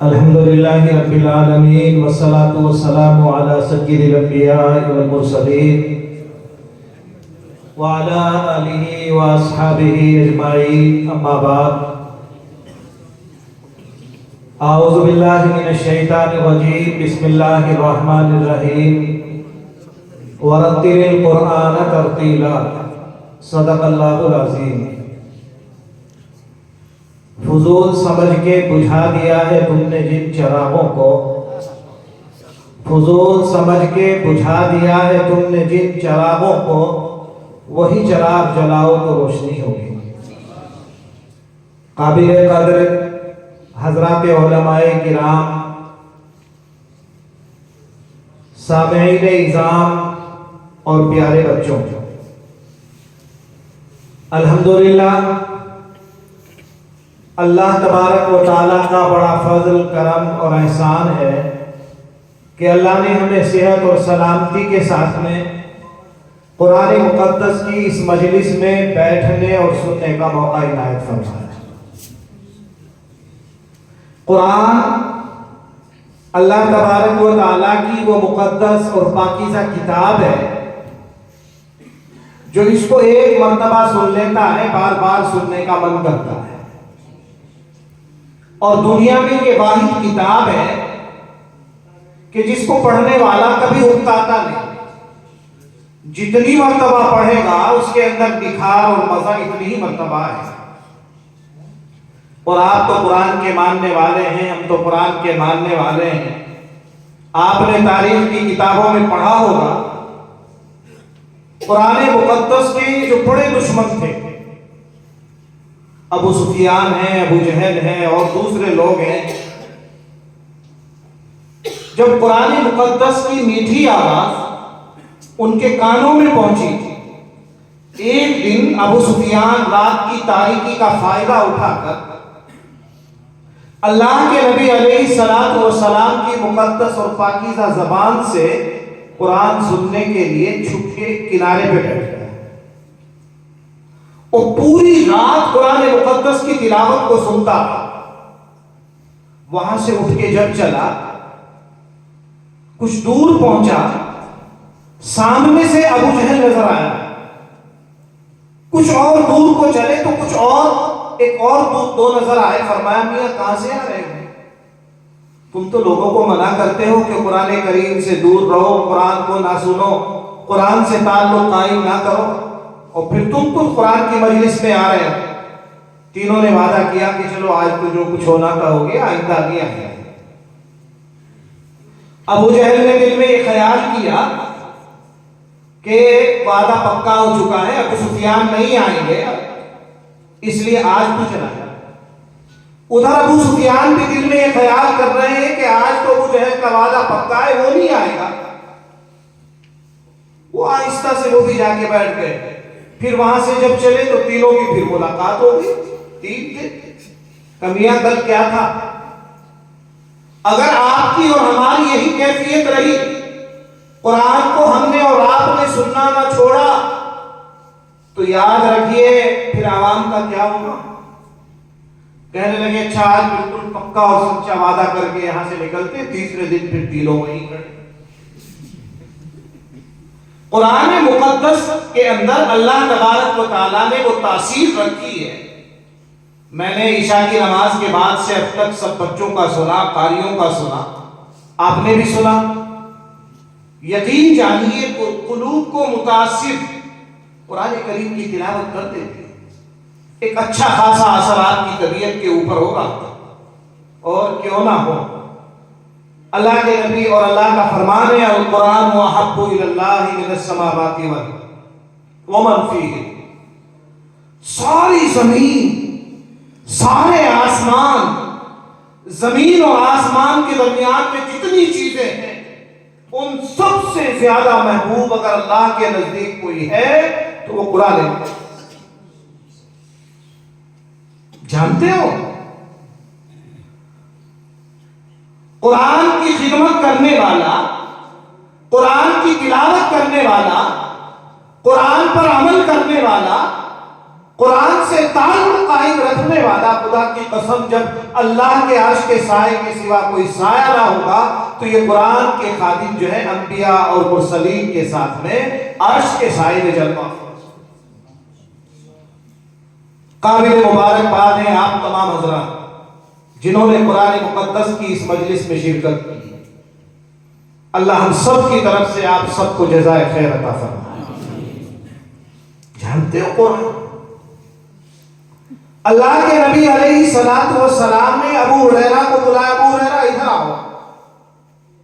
الحمد لله رب العالمين والصلاة والسلام على سيد الأنبياء والمرسلين وعلى آله وأصحابه أجمعين أما بعد أعوذ بالله من الشيطان الرجيم بسم الله الرحمن الرحيم ورتل القرآن ترتيلا صدق الله العظيم فضول سمجھ کے بجھا دیا ہے تم نے جن چراغوں کو فضول سمجھ کے بجھا دیا ہے تم نے جن چراغوں کو وہی چراغ جلاؤ تو روشنی ہوگی۔ قابل قدر حضرات علماء کرام، سامعین اعظام اور پیارے بچوں، الحمدللہ اللہ تبارک و تعالیٰ کا بڑا فضل کرم اور احسان ہے کہ اللہ نے ہمیں صحت اور سلامتی کے ساتھ میں قرآن مقدس کی اس مجلس میں بیٹھنے اور سننے کا موقع عنایت فرمایا۔ قرآن اللہ تبارک و تعالیٰ کی وہ مقدس اور پاکیزہ کتاب ہے جو اس کو ایک مرتبہ سن لیتا ہے بار بار سننے کا من کرتا ہے، اور دنیا میں یہ واحد کتاب ہے کہ جس کو پڑھنے والا کبھی اکتاتا نہیں۔ جتنی مرتبہ پڑھے گا اس کے اندر نکھار اور مزہ اتنی ہی مرتبہ ہے۔ اور آپ تو قرآن کے ماننے والے ہیں، ہم تو قرآن کے ماننے والے ہیں۔ آپ نے تاریخ کی کتابوں میں پڑھا ہوگا قرآن مقدس کے جو بڑے دشمن تھے، ابو سفیان ہیں، ابو جہل ہیں اور دوسرے لوگ ہیں، جب قرآن مقدس کی میٹھی آواز ان کے کانوں میں پہنچی، ایک دن ابو سفیان رات کی تاریکی کا فائدہ اٹھا کر اللہ کے نبی علیہ السلام کی مقدس اور پاکیزہ زبان سے قرآن سننے کے لیے چھپ کے کنارے پہ بیٹھ گیا اور پوری رات قرآن مقدس کی تلاوت کو سنتا۔ وہاں سے اٹھ کے جب چلا، کچھ دور پہنچا، سامنے سے ابو جہل نظر آیا۔ کچھ اور دور کو چلے تو کچھ اور ایک اور دو نظر آئے۔ فرمایا میاں کہاں سے آ رہے ہیں؟ تم تو لوگوں کو منع کرتے ہو کہ قرآن کریم سے دور رہو، قرآن کو نہ سنو، قرآن سے تعلق قائم نہ کرو، اور پھر تم قرآن کی مجلس میں آ رہے ہو۔ تینوں نے وعدہ کیا کہ چلو آج تو جو کچھ ہونا تھا ہو گیا، آئندہ نہیں آئے گا۔ ابو جہل نے دل میں یہ خیال کیا کہ وعدہ پکا ہو چکا ہے، ابو سفیان نہیں آئیں گے، اس لیے آج تو چلا جائے۔ ادھر ابو سفیان بھی دل میں یہ خیال کر رہے ہیں کہ آج تو ابو جہل کا وعدہ پکا ہے، وہ نہیں آئے گا۔ وہ آہستہ سے وہ بھی جا کے بیٹھ گئے۔ پھر وہاں سے جب چلے تو تینوں کی پھر ملاقات ہو گئی۔ تین تھے، کمیاں کل کیا تھا؟ اگر آپ کی اور ہماری یہی کیفیت رہی، قرآن کو ہم نے اور آپ نے سننا نہ چھوڑا، تو یاد رکھیے پھر عوام کا کیا ہوگا؟ کہنے لگے اچھا آج بالکل پکا اور سچا وعدہ کر کے یہاں سے نکلتے، تیسرے دن پھر تینوں وہیں کھڑے۔ قرآن مقدس کے اندر اللہ تبارک و تعالیٰ نے وہ تاثیر رکھی ہے۔ میں نے عشاء کی نماز کے بعد سے اب تک سب بچوں کا سنا، قاریوں کا سنا، آپ نے بھی سنا۔ یقین جانیے قلوب کو متاثر قرآن کریم کی تلاوت کرتے تھے، ایک اچھا خاصا اثر آپ کی طبیعت کے اوپر ہوگا، اور کیوں نہ ہو۔ اللہ کے نبی اور اللہ کا فرمان ہے القرآن احب الی اللہ من السماوات ومن فیہ۔ ساری زمین، سارے آسمان، زمین اور آسمان کے درمیان میں جتنی چیزیں ہیں ان سب سے زیادہ محبوب اگر اللہ کے نزدیک کوئی ہے تو وہ قرآن ہے۔ جانتے ہو قرآن کی خدمت کرنے والا، قرآن کی تلاوت کرنے والا، قرآن پر عمل کرنے والا، قرآن سے تعلق قائم رکھنے والا، خدا کی قسم جب اللہ کے عرش کے سائے کے سوا کوئی سایہ نہ ہوگا تو یہ قرآن کے خادم جو ہے انبیاء اور مرسلین کے ساتھ میں عرش کے سائے میں جلوہ افروز۔ قابل مبارکباد ہیں آپ تمام حضرات جنہوں نے قرآن مقدس کی اس مجلس میں شرکت کی۔ اللہ ہم سب کی طرف سے آپ سب کو جزائے خیر عطا فرمائے۔ جانتے ہو قرآن، اللہ کے نبی علیہ السلام نے ابو ہریرہ کو بلایا، ابو ہریرہ ادھر آؤ،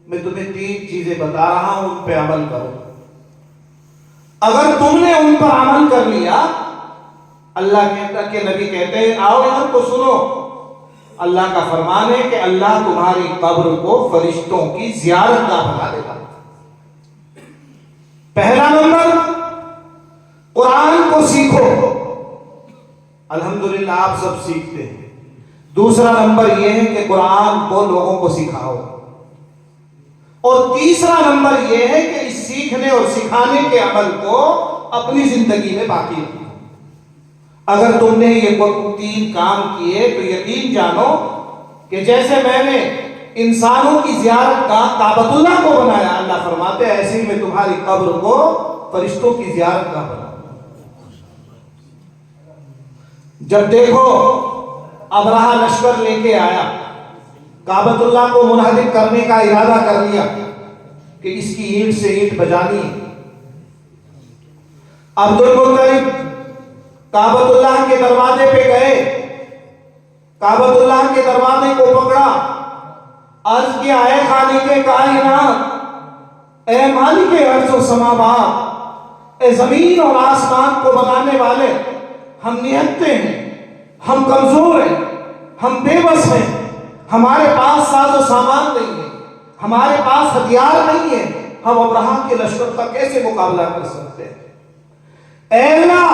میں تمہیں 3 چیزیں بتا رہا ہوں، ان پہ عمل کرو۔ اگر تم نے ان پر عمل کر لیا، اللہ کے نبی کہتے ہیں آؤ یہاں کو سنو، اللہ کا فرمان ہے کہ اللہ تمہاری قبر کو فرشتوں کی زیارت گاہ بنا دے گا۔ پہلا نمبر، قرآن کو سیکھو، الحمدللہ آپ سب سیکھتے ہیں۔ دوسرا نمبر یہ ہے کہ قرآن کو لوگوں کو سکھاؤ، اور تیسرا نمبر یہ ہے کہ اس سیکھنے اور سکھانے کے عمل کو اپنی زندگی میں باقی رکھو۔ اگر تم نے یہ 3 کام کیے تو یقین جانو کہ جیسے میں نے انسانوں کی زیارت گاہ کعبۃ اللہ کو بنایا، اللہ فرماتے ہیں ایسے ہی میں تمہاری قبر کو فرشتوں کی زیارت گاہ بناؤں۔ جب دیکھو ابرہہ لشکر لے کے آیا، کعبۃ اللہ کو منہدم کرنے کا ارادہ کر لیا کہ اس کی اینٹ سے اینٹ بجانی ہے۔ عبد المطلب کعبۃ اللہ کے دروازے پہ گئے، کعبۃ اللہ کے دروازے کو پکڑا، عرض کیا اے خالق کائنات، اے مالک ارض و سماوات، اے زمین اور آسمان کو بنانے والے، ہم نہتے ہیں، ہم کمزور ہیں، ہم بے بس ہیں، ہمارے پاس ساز و سامان نہیں ہے، ہمارے پاس ہتھیار نہیں ہے، ہم ابرہہ کے لشکر کا کیسے مقابلہ کر سکتے ہیں؟ اے اللہ